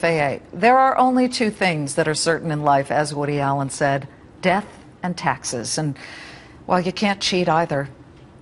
FAA. There are only two things that are certain in life, as Woody Allen said, death and taxes. And while you can't cheat either,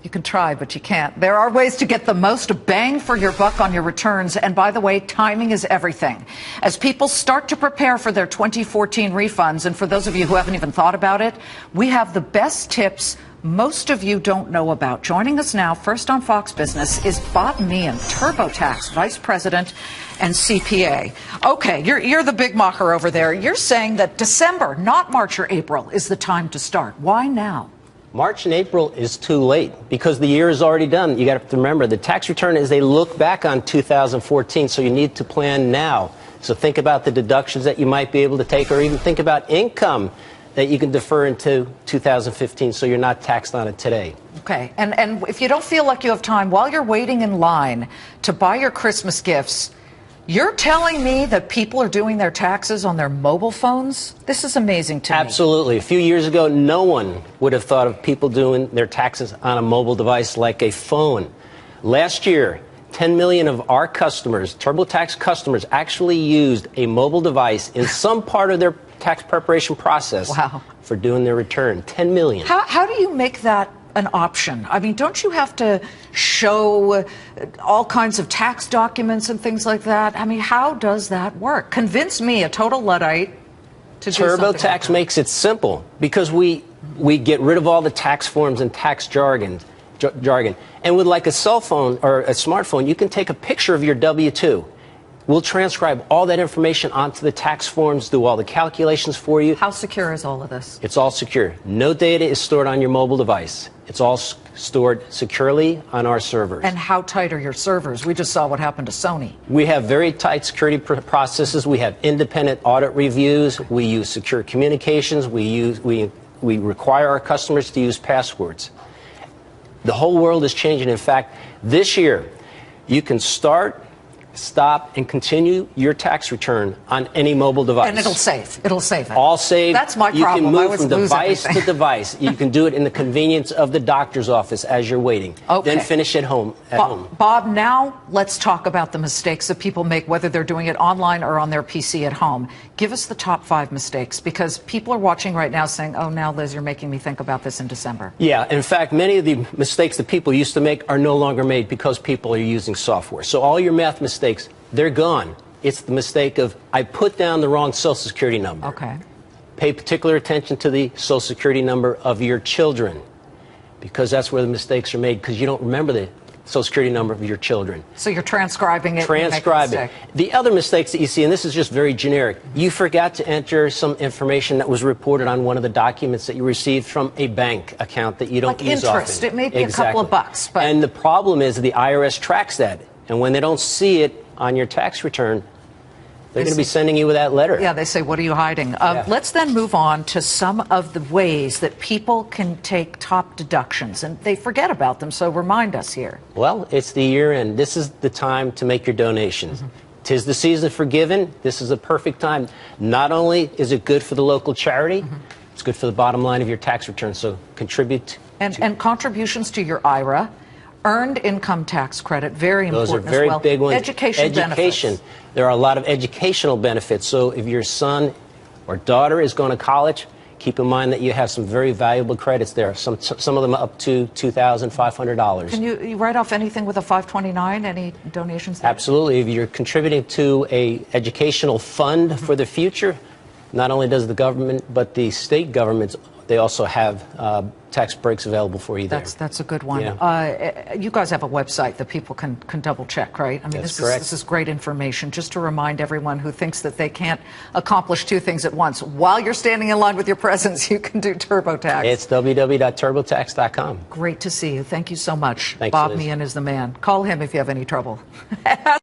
you can try, but you can't. There are ways to get the most bang for your buck on your returns. And by the way, timing is everything. As people start to prepare for their 2014 refunds, and for those of you who haven't even thought about it, we have the best tips most of you don't know about. Joining us now, first on Fox Business, is Bob Meighan, TurboTax Vice President and CPA. Okay, you're the big mocker over there. You're saying that December, not March or April, is the time to start. Why now? March and April is too late because the year is already done. You got to remember, the tax return is a look back on 2014, so you need to plan now. So think about the deductions that you might be able to take, or even think about income that you can defer into 2015 so you're not taxed on it today. Okay, and if you don't feel like you have time, while you're waiting in line to buy your Christmas gifts, you're telling me that people are doing their taxes on their mobile phones? This is amazing to me. Absolutely. A few years ago, no one would have thought of people doing their taxes on a mobile device like a phone. Last year, 10 million of our customers, TurboTax customers, actually used a mobile device in some part of their tax preparation process. Wow. For doing their return. 10 million. How do you make that an option? I mean, don't you have to show all kinds of tax documents and things like that? I mean, how does that work? Convince me, a total Luddite, to do something like that. TurboTax makes it simple because we get rid of all the tax forms and tax jargon. And with like a cell phone or a smartphone, you can take a picture of your W-2. We'll transcribe all that information onto the tax forms, do all the calculations for you. How secure is all of this? It's all secure. No data is stored on your mobile device. It's all stored securely on our servers. And how tight are your servers? We just saw what happened to Sony. We have very tight security processes. We have independent audit reviews. We use secure communications. We require our customers to use passwords. The whole world is changing. In fact, this year, you can start, stop, and continue your tax return on any mobile device. And it'll save. It'll save it. All saved. That's my problem. You can move from device to device. You can do it in the convenience of the doctor's office as you're waiting. Okay. Then finish at home. Bob, now let's talk about the mistakes that people make, whether they're doing it online or on their PC at home. Give us the top 5 mistakes, because people are watching right now saying, oh, now, Liz, you're making me think about this in December. Yeah. In fact, many of the mistakes that people used to make are no longer made because people are using software. So all your math mistakes, they're gone. It's the mistake of, I put down the wrong Social Security number. Okay. Pay particular attention to the Social Security number of your children, because that's where the mistakes are made, because you don't remember the Social Security number of your children. So you're transcribing it. Transcribing. The other mistakes that you see, and this is just very generic, you forgot to enter some information that was reported on one of the documents that you received from a bank account that you don't use often. Like interest. It may be a couple of bucks. But And the problem is the IRS tracks that. And when they don't see it on your tax return, they're going to be sending you with that letter. Yeah, they say, what are you hiding? Let's then move on to some of the ways that people can take top deductions, and they forget about them, so remind us here. Well, it's the year end. This is the time to make your donations. Mm-hmm. 'Tis the season for giving. This is a perfect time. Not only is it good for the local charity, it's good for the bottom line of your tax return, so contribute. And contributions to your IRA. Earned income tax credit, very important. Those are very as well. big ones. Education benefits. There are a lot of educational benefits. So if your son or daughter is going to college, keep in mind that you have some very valuable credits there. Some of them up to $2,500. Can you write off anything with a 529? Any donations there? Absolutely. If you're contributing to a educational fund for the future, not only does the government, but the state governments, they also have tax breaks available for you there. That's a good one. Yeah. You guys have a website that people can double check, right? I mean, That's correct. This is great information. Just to remind everyone who thinks that they can't accomplish two things at once. While you're standing in line with your presents, you can do TurboTax. It's www.turbotax.com. Great to see you. Thank you so much. Thanks, Bob Liz. Meighan is the man. Call him if you have any trouble.